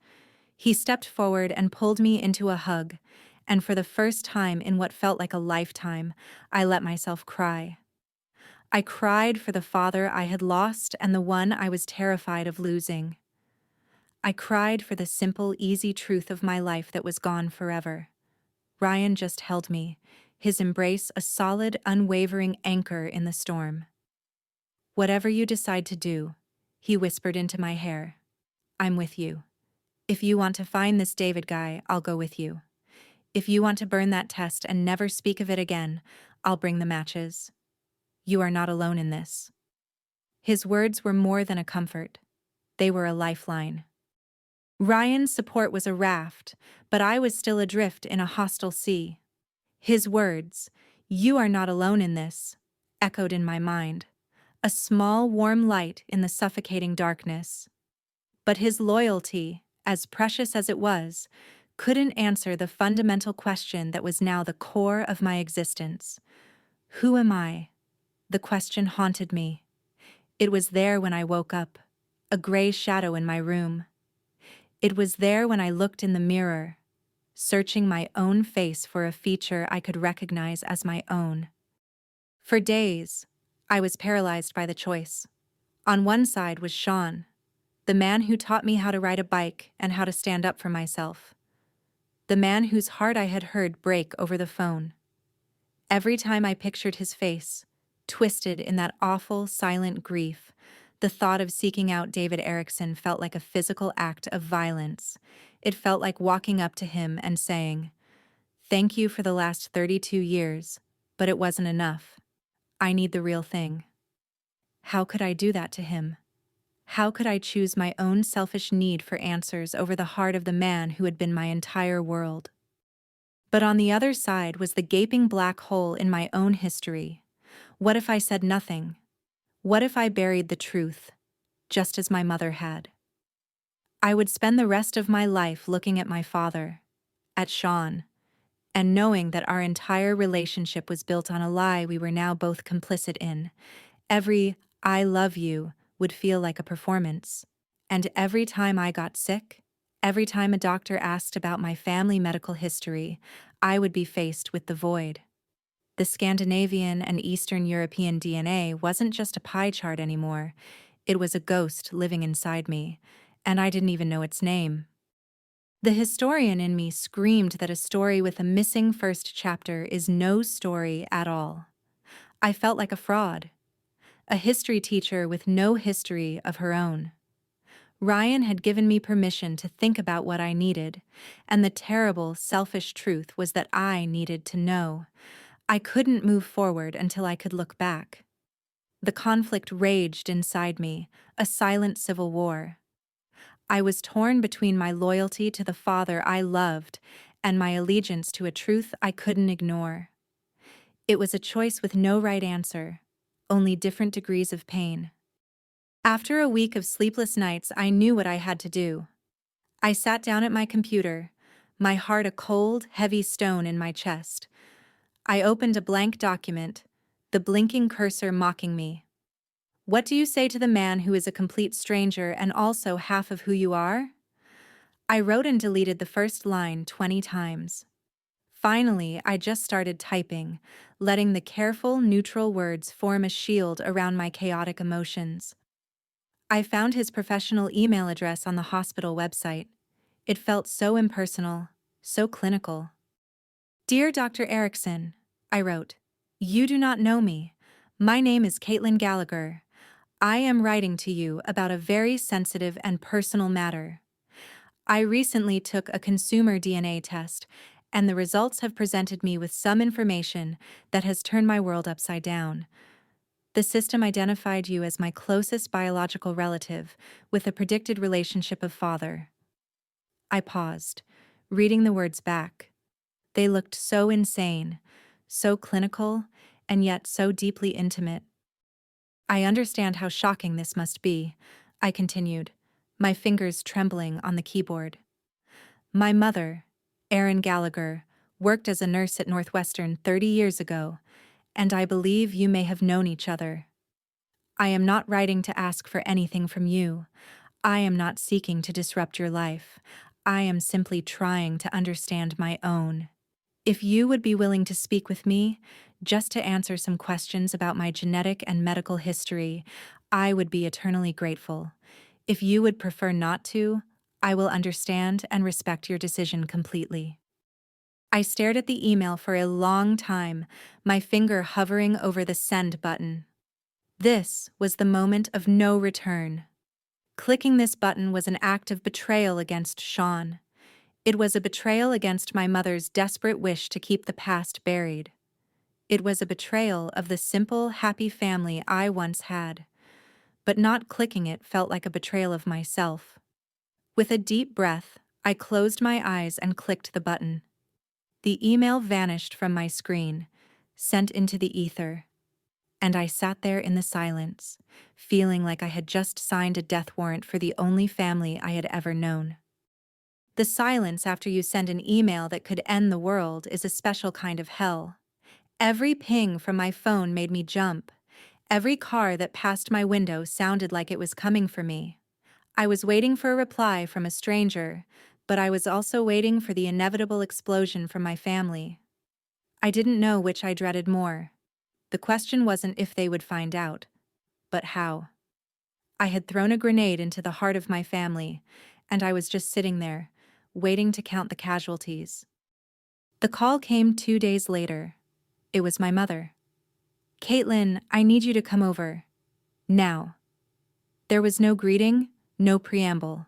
[SPEAKER 1] He stepped forward and pulled me into a hug, and for the first time in what felt like a lifetime, I let myself cry. I cried for the father I had lost and the one I was terrified of losing. I cried for the simple, easy truth of my life that was gone forever. Ryan just held me, his embrace a solid, unwavering anchor in the storm. Whatever you decide to do, he whispered into my hair, I'm with you. If you want to find this David guy, I'll go with you. If you want to burn that test and never speak of it again, I'll bring the matches. You are not alone in this. His words were more than a comfort. They were a lifeline. Ryan's support was a raft, but I was still adrift in a hostile sea. His words, "You are not alone in this," echoed in my mind, a small warm light in the suffocating darkness. But his loyalty, as precious as it was, couldn't answer the fundamental question that was now the core of my existence. Who am I? The question haunted me. It was there when I woke up, a gray shadow in my room. It was there when I looked in the mirror, searching my own face for a feature I could recognize as my own. For days, I was paralyzed by the choice. On one side was Sean, the man who taught me how to ride a bike and how to stand up for myself. The man whose heart I had heard break over the phone. Every time I pictured his face, twisted in that awful, silent grief, the thought of seeking out David Erickson felt like a physical act of violence. It felt like walking up to him and saying, "Thank you for the last 32 years, but it wasn't enough. I need the real thing." How could I do that to him? How could I choose my own selfish need for answers over the heart of the man who had been my entire world? But on the other side was the gaping black hole in my own history. What if I said nothing? What if I buried the truth, just as my mother had? I would spend the rest of my life looking at my father, at Sean, and knowing that our entire relationship was built on a lie we were now both complicit in. Every "I love you" would feel like a performance. And every time I got sick, every time a doctor asked about my family medical history, I would be faced with the void. The Scandinavian and Eastern European DNA wasn't just a pie chart anymore. It was a ghost living inside me, and I didn't even know its name. The historian in me screamed that a story with a missing first chapter is no story at all. I felt like a fraud, a history teacher with no history of her own. Ryan had given me permission to think about what I needed, and the terrible, selfish truth was that I needed to know. I couldn't move forward until I could look back. The conflict raged inside me, a silent civil war. I was torn between my loyalty to the father I loved and my allegiance to a truth I couldn't ignore. It was a choice with no right answer, only different degrees of pain. After a week of sleepless nights, I knew what I had to do. I sat down at my computer, my heart a cold, heavy stone in my chest. I opened a blank document, the blinking cursor mocking me. What do you say to the man who is a complete stranger and also half of who you are? I wrote and deleted the first line 20 times. Finally, I just started typing, letting the careful, neutral words form a shield around my chaotic emotions. I found his professional email address on the hospital website. It felt so impersonal, so clinical. "Dear Dr. Erickson," I wrote, "you do not know me. My name is Caitlin Gallagher. I am writing to you about a very sensitive and personal matter. I recently took a consumer DNA test, and the results have presented me with some information that has turned my world upside down. The system identified you as my closest biological relative, with a predicted relationship of father. I paused, reading the words back. They looked so insane, so clinical, and yet so deeply intimate. I understand how shocking this must be, I continued, my fingers trembling on the keyboard. My mother, Erin Gallagher, worked as a nurse at Northwestern 30 years ago, and I believe you may have known each other. I am not writing to ask for anything from you. I am not seeking to disrupt your life. I am simply trying to understand my own. If you would be willing to speak with me, just to answer some questions about my genetic and medical history, I would be eternally grateful. If you would prefer not to, I will understand and respect your decision completely. I stared at the email for a long time, my finger hovering over the send button. This was the moment of no return. Clicking this button was an act of betrayal against Sean. It was a betrayal against my mother's desperate wish to keep the past buried. It was a betrayal of the simple, happy family I once had. But not clicking it felt like a betrayal of myself. With a deep breath, I closed my eyes and clicked the button. The email vanished from my screen, sent into the ether. And I sat there in the silence, feeling like I had just signed a death warrant for the only family I had ever known. The silence after you send an email that could end the world is a special kind of hell. Every ping from my phone made me jump. Every car that passed my window sounded like it was coming for me. I was waiting for a reply from a stranger, but I was also waiting for the inevitable explosion from my family. I didn't know which I dreaded more. The question wasn't if they would find out, but how. I had thrown a grenade into the heart of my family, and I was just sitting there, waiting to count the casualties. The call came 2 days later. It was my mother. "Caitlin, I need you to come over. Now." There was no greeting, no preamble.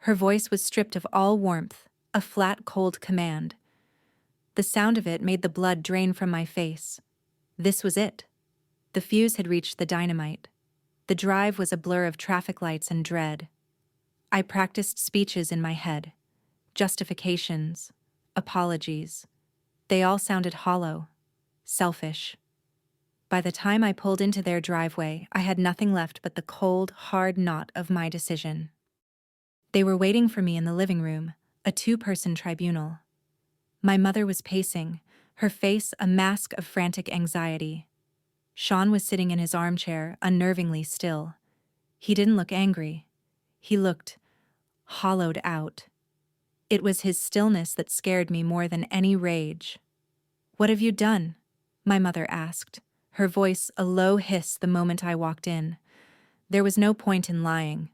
[SPEAKER 1] Her voice was stripped of all warmth, a flat, cold command. The sound of it made the blood drain from my face. This was it. The fuse had reached the dynamite. The drive was a blur of traffic lights and dread. I practiced speeches in my head. Justifications. Apologies. They all sounded hollow. Selfish. By the time I pulled into their driveway, I had nothing left but the cold, hard knot of my decision. They were waiting for me in the living room, a two-person tribunal. My mother was pacing, her face a mask of frantic anxiety. Sean was sitting in his armchair, unnervingly still. He didn't look angry. He looked hollowed out. It was his stillness that scared me more than any rage. "What have you done?" my mother asked, her voice a low hiss the moment I walked in. There was no point in lying.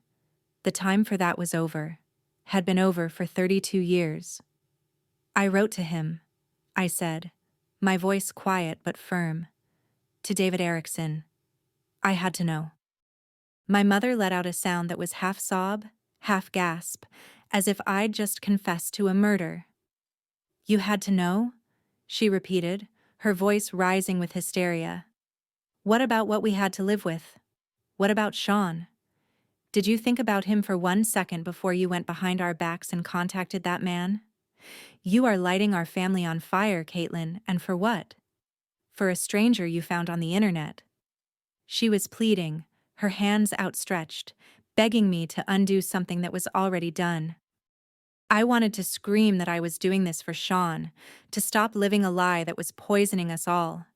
[SPEAKER 1] The time for that was over, had been over for 32 years. "I wrote to him," I said, my voice quiet but firm. "To David Erickson. I had to know." My mother let out a sound that was half sob, half gasp, as if I'd just confessed to a murder. "You had to know?" she repeated, her voice rising with hysteria. "What about what we had to live with? What about Sean? Did you think about him for 1 second before you went behind our backs and contacted that man? You are lighting our family on fire, Caitlin, and for what? For a stranger you found on the internet." She was pleading, her hands outstretched, begging me to undo something that was already done. I wanted to scream that I was doing this for Sean, to stop living a lie that was poisoning us all.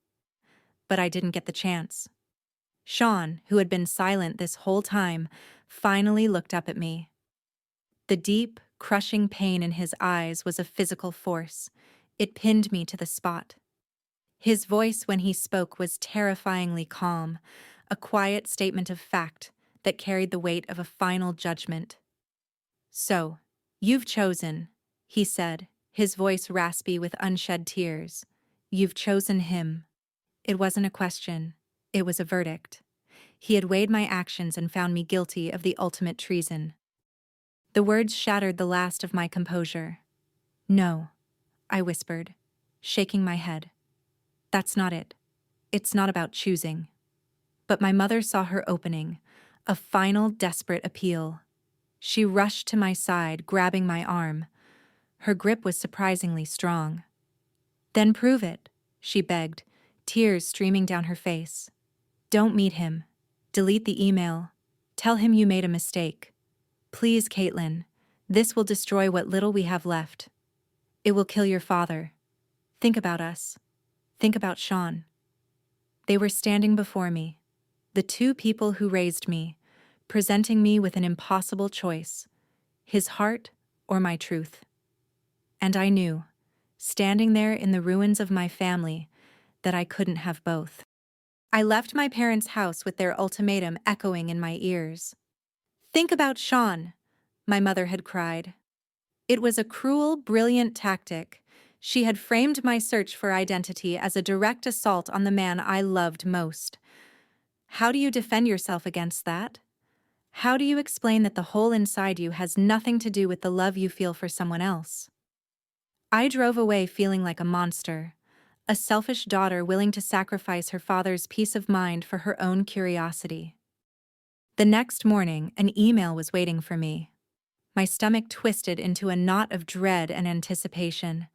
[SPEAKER 1] But I didn't get the chance. Sean, who had been silent this whole time, finally looked up at me. The deep, crushing pain in his eyes was a physical force. It pinned me to the spot. His voice when he spoke was terrifyingly calm, a quiet statement of fact that carried the weight of a final judgment. "So, you've chosen," he said, his voice raspy with unshed tears. "You've chosen him." It wasn't a question. It was a verdict. He had weighed my actions and found me guilty of the ultimate treason. The words shattered the last of my composure. No, I whispered, shaking my head. That's not it. It's not about choosing. But my mother saw her opening, a final desperate appeal. She rushed to my side, grabbing my arm. Her grip was surprisingly strong. Then prove it, she begged, tears streaming down her face. Don't meet him. Delete the email. Tell him you made a mistake. Please, Caitlin. This will destroy what little we have left. It will kill your father. Think about us. Think about Sean. They were standing before me, the two people who raised me, presenting me with an impossible choice, his heart or my truth. And I knew, standing there in the ruins of my family, that I couldn't have both. I left my parents' house with their ultimatum echoing in my ears. Think about Sean, my mother had cried. It was a cruel, brilliant tactic. She had framed my search for identity as a direct assault on the man I loved most. How do you defend yourself against that? How do you explain that the hole inside you has nothing to do with the love you feel for someone else? I drove away feeling like a monster, a selfish daughter willing to sacrifice her father's peace of mind for her own curiosity. The next morning, an email was waiting for me. My stomach twisted into a knot of dread and anticipation.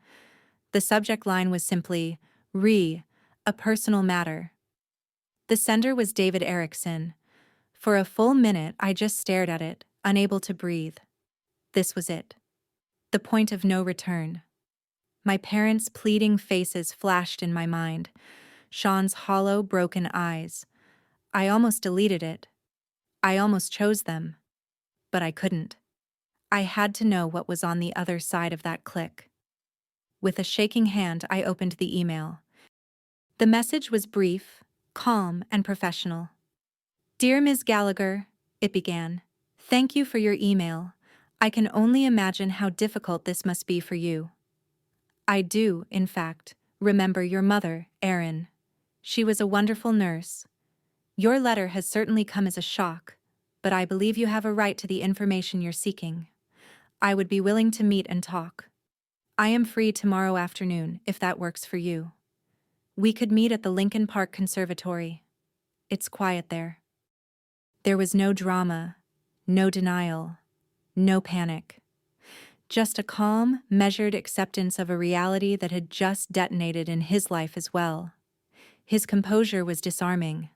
[SPEAKER 1] The subject line was simply, a personal matter. The sender was David Erickson. For a full minute, I just stared at it, unable to breathe. This was it. The point of no return. My parents' pleading faces flashed in my mind. Sean's hollow, broken eyes. I almost deleted it. I almost chose them. But I couldn't. I had to know what was on the other side of that click. With a shaking hand, I opened the email. The message was brief, calm, and professional. Dear Ms. Gallagher, it began. Thank you for your email. I can only imagine how difficult this must be for you. I do, in fact, remember your mother, Erin. She was a wonderful nurse. Your letter has certainly come as a shock, but I believe you have a right to the information you're seeking. I would be willing to meet and talk. I am free tomorrow afternoon, if that works for you. We could meet at the Lincoln Park Conservatory. It's quiet there. There was no drama, no denial, no panic. Just a calm, measured acceptance of a reality that had just detonated in his life as well. His composure was disarming.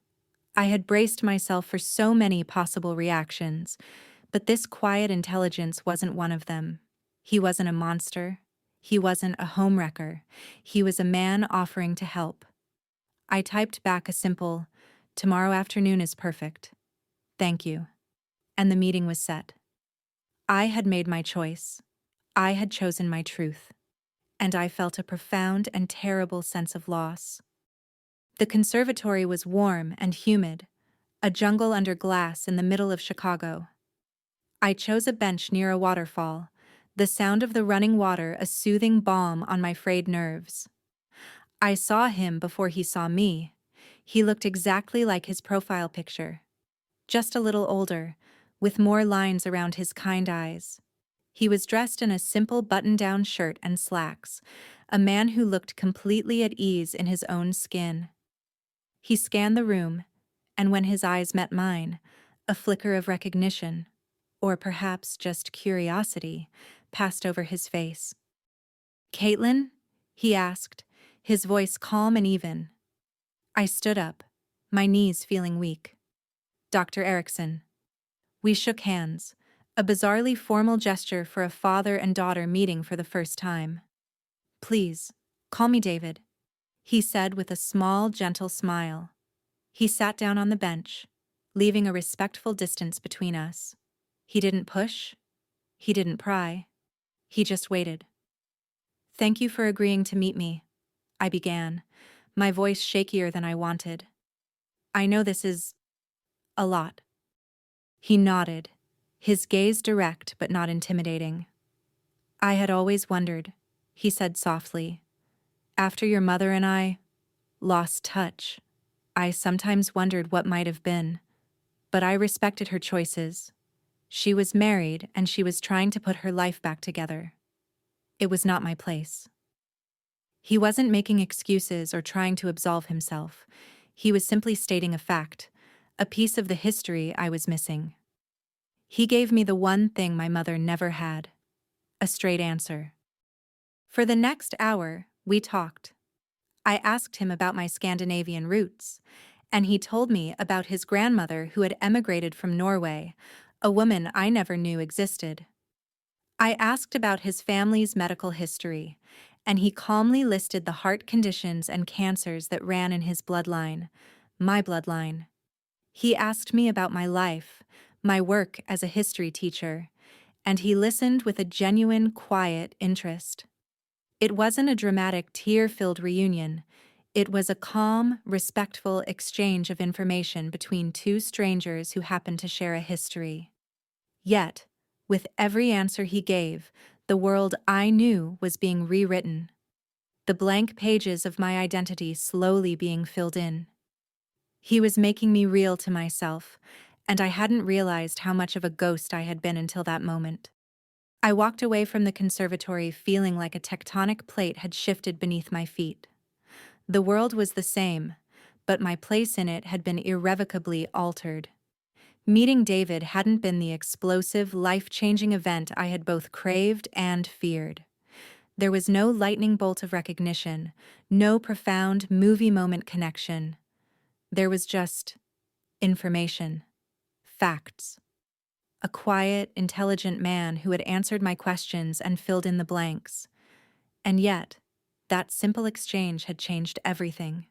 [SPEAKER 1] I had braced myself for so many possible reactions, but this quiet intelligence wasn't one of them. He wasn't a monster. He wasn't a homewrecker. He was a man offering to help. I typed back a simple, "Tomorrow afternoon is perfect. Thank you." And the meeting was set. I had made my choice. I had chosen my truth. And I felt a profound and terrible sense of loss. The conservatory was warm and humid, a jungle under glass in the middle of Chicago. I chose a bench near a waterfall, the sound of the running water a soothing balm on my frayed nerves. I saw him before he saw me. He looked exactly like his profile picture. Just a little older, with more lines around his kind eyes. He was dressed in a simple button-down shirt and slacks, a man who looked completely at ease in his own skin. He scanned the room, and when his eyes met mine, a flicker of recognition, or perhaps just curiosity, passed over his face. "Caitlin?" he asked, his voice calm and even. I stood up, my knees feeling weak. "Dr. Erickson." We shook hands, a bizarrely formal gesture for a father and daughter meeting for the first time. "Please, call me David," he said with a small, gentle smile. He sat down on the bench, leaving a respectful distance between us. He didn't push. He didn't pry. He just waited. "Thank you for agreeing to meet me," I began, my voice shakier than I wanted. "I know this is a lot." He nodded, his gaze direct but not intimidating. "I had always wondered," he said softly. "After your mother and I lost touch, I sometimes wondered what might have been, but I respected her choices. She was married and she was trying to put her life back together. It was not my place. He wasn't making excuses or trying to absolve himself. He was simply stating a fact, a piece of the history I was missing. He gave me the one thing my mother never had: a straight answer. For the next hour, we talked. I asked him about my Scandinavian roots, and he told me about his grandmother who had emigrated from Norway, a woman I never knew existed. I asked about his family's medical history, and he calmly listed the heart conditions and cancers that ran in his bloodline, my bloodline. He asked me about my life, my work as a history teacher, and he listened with a genuine, quiet interest. It wasn't a dramatic, tear-filled reunion. It was a calm, respectful exchange of information between two strangers who happened to share a history. Yet, with every answer he gave, the world I knew was being rewritten. The blank pages of my identity slowly being filled in. He was making me real to myself, and I hadn't realized how much of a ghost I had been until that moment. I walked away from the conservatory feeling like a tectonic plate had shifted beneath my feet. The world was the same, but my place in it had been irrevocably altered. Meeting David hadn't been the explosive, life-changing event I had both craved and feared. There was no lightning bolt of recognition, no profound movie moment connection. There was just information, facts. A quiet, intelligent man who had answered my questions and filled in the blanks. And yet, that simple exchange had changed everything.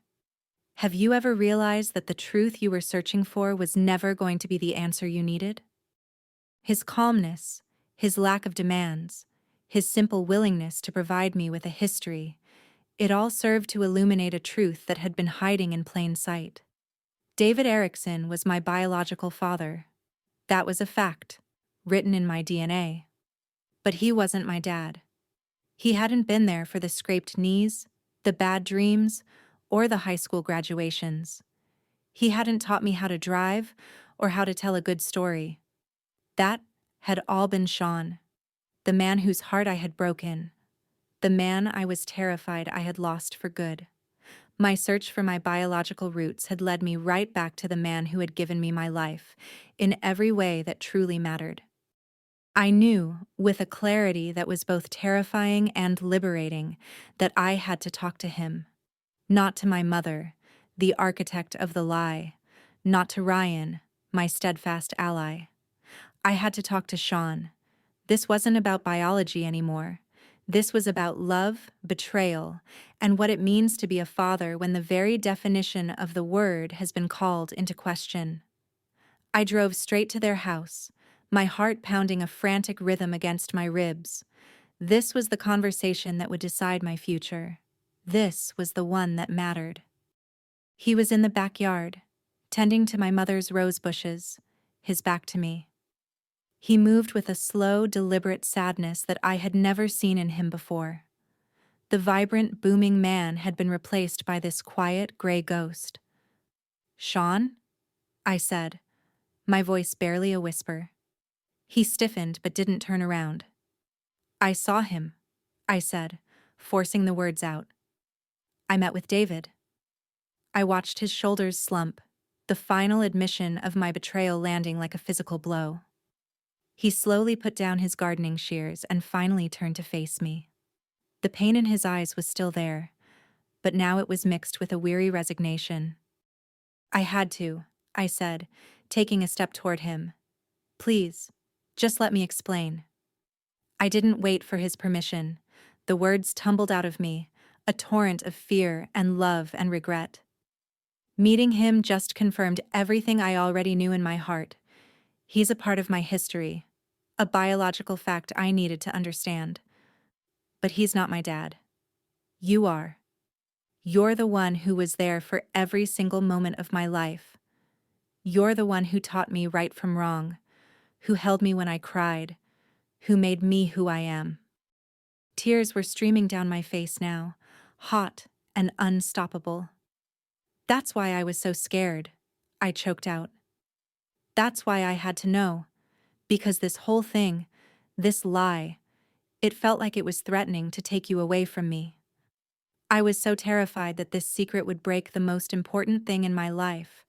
[SPEAKER 1] Have you ever realized that the truth you were searching for was never going to be the answer you needed? His calmness, his lack of demands, his simple willingness to provide me with a history, it all served to illuminate a truth that had been hiding in plain sight. David Erickson was my biological father. That was a fact, written in my DNA. But he wasn't my dad. He hadn't been there for the scraped knees, the bad dreams, or the high school graduations. He hadn't taught me how to drive or how to tell a good story. That had all been Sean, the man whose heart I had broken, the man I was terrified I had lost for good. My search for my biological roots had led me right back to the man who had given me my life, in every way that truly mattered. I knew, with a clarity that was both terrifying and liberating, that I had to talk to him. Not to my mother, the architect of the lie. Not to Ryan, my steadfast ally. I had to talk to Sean. This wasn't about biology anymore. This was about love, betrayal, and what it means to be a father when the very definition of the word has been called into question. I drove straight to their house, my heart pounding a frantic rhythm against my ribs. This was the conversation that would decide my future. This was the one that mattered. He was in the backyard, tending to my mother's rose bushes, his back to me. He moved with a slow, deliberate sadness that I had never seen in him before. The vibrant, booming man had been replaced by this quiet, gray ghost. "Sean?" I said, my voice barely a whisper. He stiffened but didn't turn around. "I saw him," I said, forcing the words out. "I met with David." I watched his shoulders slump, the final admission of my betrayal landing like a physical blow. He slowly put down his gardening shears and finally turned to face me. The pain in his eyes was still there, but now it was mixed with a weary resignation. "I had to," I said, taking a step toward him. "Please, just let me explain." I didn't wait for his permission. The words tumbled out of me, a torrent of fear and love and regret. Meeting him just confirmed everything I already knew in my heart. He's a part of my history, a biological fact I needed to understand. But he's not my dad. You are. You're the one who was there for every single moment of my life. You're the one who taught me right from wrong, who held me when I cried, who made me who I am. Tears were streaming down my face now, hot and unstoppable. "That's why I was so scared," I choked out. "That's why I had to know, Because this whole thing, this lie, it felt like it was threatening to take you away from me. I was so terrified that this secret would break the most important thing in my life,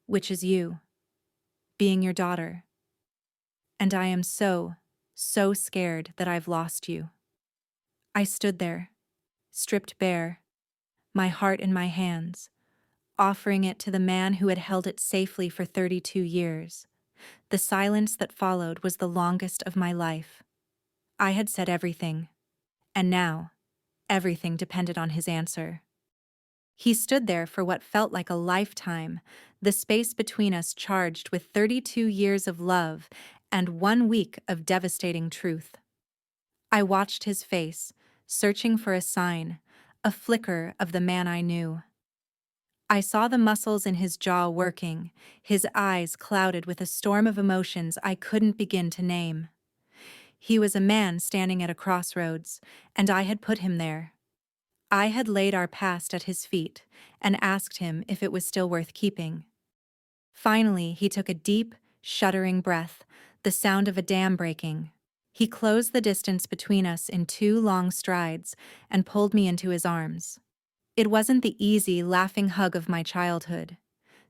[SPEAKER 1] which is you, being your daughter. And I am so, so scared that I've lost you. I stood there, stripped bare, my heart in my hands, offering it to the man who had held it safely for 32 years. The silence that followed was the longest of my life. I had said everything, and now, everything depended on his answer. He stood there for what felt like a lifetime, the space between us charged with 32 years of love and 1 week of devastating truth. I watched his face, searching for a sign, a flicker of the man I knew. I saw the muscles in his jaw working, his eyes clouded with a storm of emotions I couldn't begin to name. He was a man standing at a crossroads, and I had put him there. I had laid our past at his feet and asked him if it was still worth keeping. Finally, he took a deep, shuddering breath, the sound of a dam breaking. He closed the distance between us in 2 long strides and pulled me into his arms. It wasn't the easy, laughing hug of my childhood.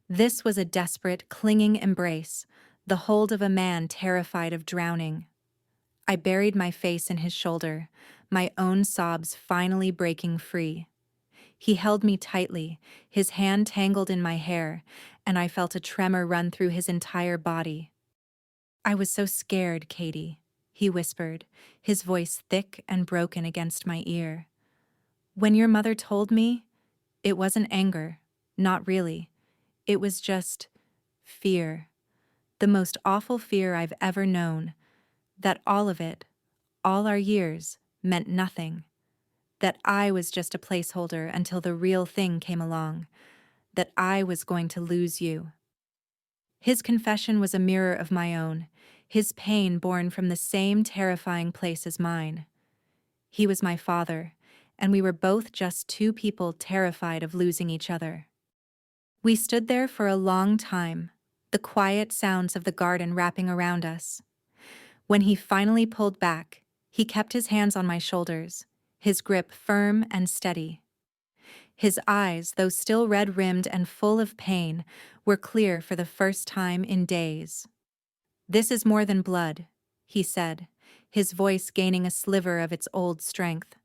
[SPEAKER 1] This was a desperate, clinging embrace, the hold of a man terrified of drowning. I buried my face in his shoulder, my own sobs finally breaking free. He held me tightly, his hand tangled in my hair, and I felt a tremor run through his entire body. "I was so scared, Katie," he whispered, his voice thick and broken against my ear. "When your mother told me, it wasn't anger, not really. It was just fear. The most awful fear I've ever known. That all of it, all our years, meant nothing. That I was just a placeholder until the real thing came along. That I was going to lose you." His confession was a mirror of my own, his pain born from the same terrifying place as mine. He was my father, and we were both just 2 people terrified of losing each other. We stood there for a long time, the quiet sounds of the garden wrapping around us. When he finally pulled back, he kept his hands on my shoulders, his grip firm and steady. His eyes, though still red-rimmed and full of pain, were clear for the first time in days. "This is more than blood," he said, his voice gaining a sliver of its old strength.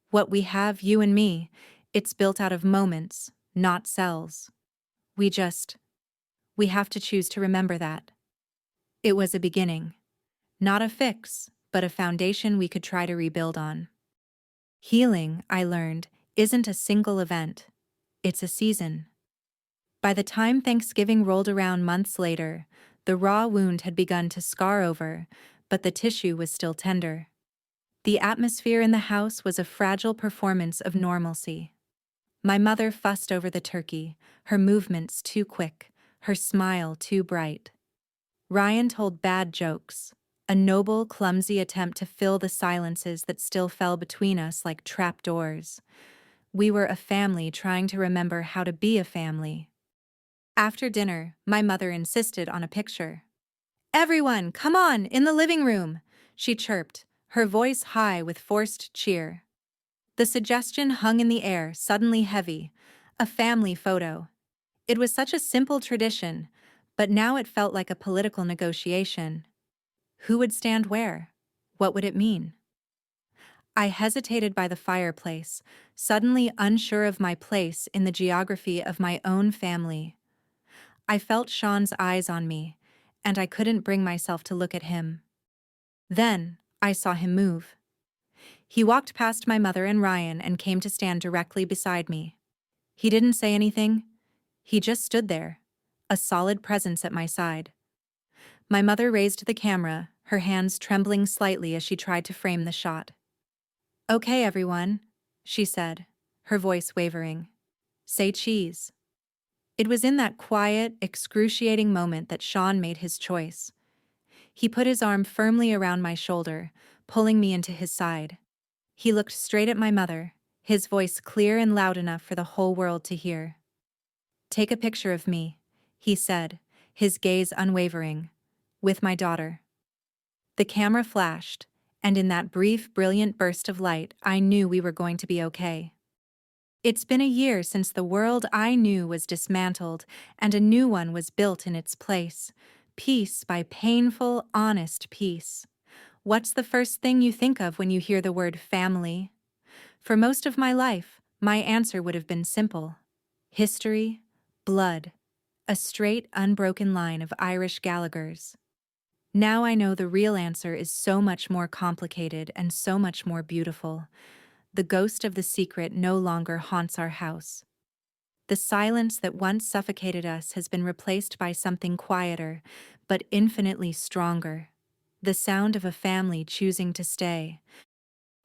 [SPEAKER 1] "What we have, you and me, it's built out of moments, not cells. We have to choose to remember that. It was a beginning. Not a fix, but a foundation we could try to rebuild on." Healing, I learned, isn't a single event. It's a season. By the time Thanksgiving rolled around months later, the raw wound had begun to scar over, but the tissue was still tender. The atmosphere in the house was a fragile performance of normalcy. My mother fussed over the turkey, her movements too quick, her smile too bright. Ryan told bad jokes, a noble, clumsy attempt to fill the silences that still fell between us like trapdoors. We were a family trying to remember how to be a family. After dinner, my mother insisted on a picture. "Everyone, come on, in the living room," she chirped, her voice high with forced cheer. The suggestion hung in the air, suddenly heavy. A family photo. It was such a simple tradition, but now it felt like a political negotiation. Who would stand where? What would it mean? I hesitated by the fireplace, suddenly unsure of my place in the geography of my own family. I felt Sean's eyes on me, and I couldn't bring myself to look at him. Then, I saw him move. He walked past my mother and Ryan and came to stand directly beside me. He didn't say anything. He just stood there, a solid presence at my side. My mother raised the camera, her hands trembling slightly as she tried to frame the shot. "Okay, everyone," she said, her voice wavering. "Say cheese." It was in that quiet, excruciating moment that Sean made his choice. He put his arm firmly around my shoulder, pulling me into his side. He looked straight at my mother, his voice clear and loud enough for the whole world to hear. "Take a picture of me," he said, his gaze unwavering. With my daughter. The camera flashed, and in that brief, brilliant burst of light, I knew we were going to be okay. It's been a year since the world I knew was dismantled and a new one was built in its place, piece by painful, honest piece. What's the first thing you think of when you hear the word family? For most of my life, my answer would have been simple. History, blood, a straight, unbroken line of Irish Gallaghers. Now I know the real answer is so much more complicated and so much more beautiful. The ghost of the secret no longer haunts our house. The silence that once suffocated us has been replaced by something quieter, but infinitely stronger. The sound of a family choosing to stay.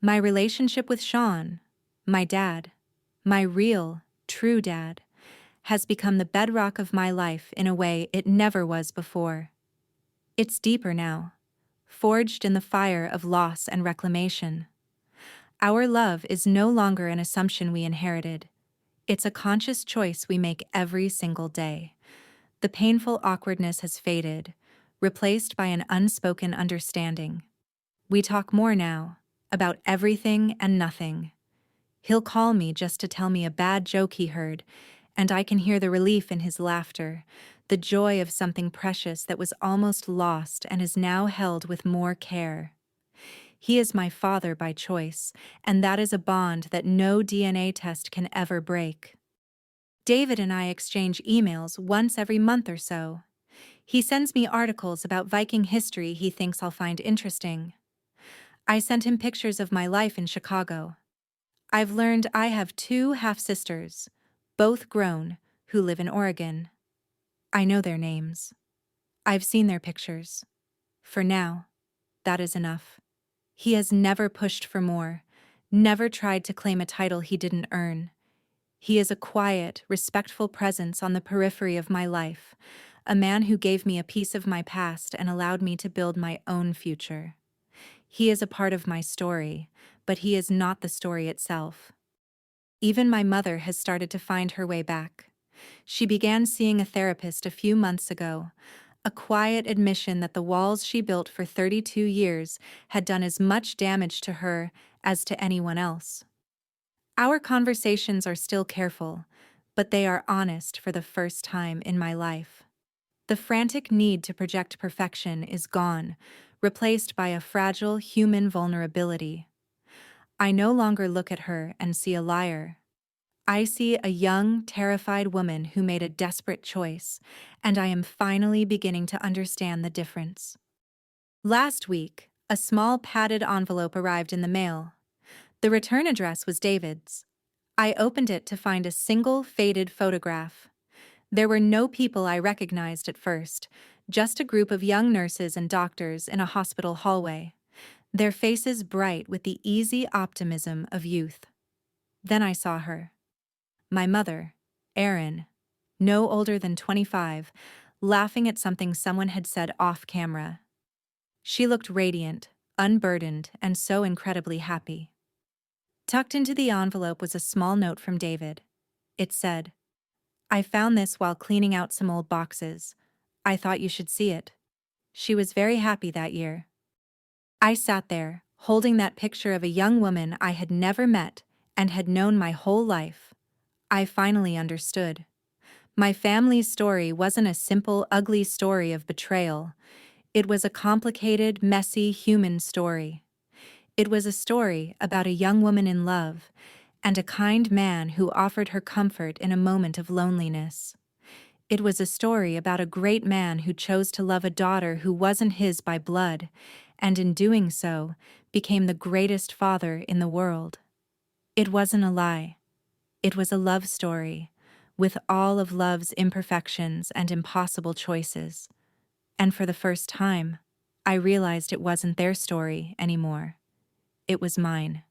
[SPEAKER 1] My relationship with Sean, my dad, my real, true dad, has become the bedrock of my life in a way it never was before. It's deeper now, forged in the fire of loss and reclamation. Our love is no longer an assumption we inherited. It's a conscious choice we make every single day. The painful awkwardness has faded, replaced by an unspoken understanding. We talk more now, about everything and nothing. He'll call me just to tell me a bad joke he heard, and I can hear the relief in his laughter, the joy of something precious that was almost lost and is now held with more care. He is my father by choice, and that is a bond that no DNA test can ever break. David and I exchange emails once every month or so. He sends me articles about Viking history he thinks I'll find interesting. I sent him pictures of my life in Chicago. I've learned I have 2 half-sisters, both grown, who live in Oregon. I know their names. I've seen their pictures. For now, that is enough. He has never pushed for more, never tried to claim a title he didn't earn. He is a quiet, respectful presence on the periphery of my life, a man who gave me a piece of my past and allowed me to build my own future. He is a part of my story, but he is not the story itself. Even my mother has started to find her way back. She began seeing a therapist a few months ago, a quiet admission that the walls she built for 32 years had done as much damage to her as to anyone else. Our conversations are still careful, but they are honest for the first time in my life. The frantic need to project perfection is gone, replaced by a fragile human vulnerability. I no longer look at her and see a liar. I see a young, terrified woman who made a desperate choice, and I am finally beginning to understand the difference. Last week, a small padded envelope arrived in the mail. The return address was David's. I opened it to find a single faded photograph. There were no people I recognized at first, just a group of young nurses and doctors in a hospital hallway, their faces bright with the easy optimism of youth. Then I saw her. My mother, Erin, no older than 25, laughing at something someone had said off camera. She looked radiant, unburdened, and so incredibly happy. Tucked into the envelope was a small note from David. It said, "I found this while cleaning out some old boxes. I thought you should see it." She was very happy that year. I sat there, holding that picture of a young woman I had never met and had known my whole life. I finally understood. My family's story wasn't a simple, ugly story of betrayal. It was a complicated, messy human story. It was a story about a young woman in love and a kind man who offered her comfort in a moment of loneliness. It was a story about a great man who chose to love a daughter who wasn't his by blood, and in doing so, became the greatest father in the world. It wasn't a lie. It was a love story, with all of love's imperfections and impossible choices. And for the first time, I realized it wasn't their story anymore. It was mine.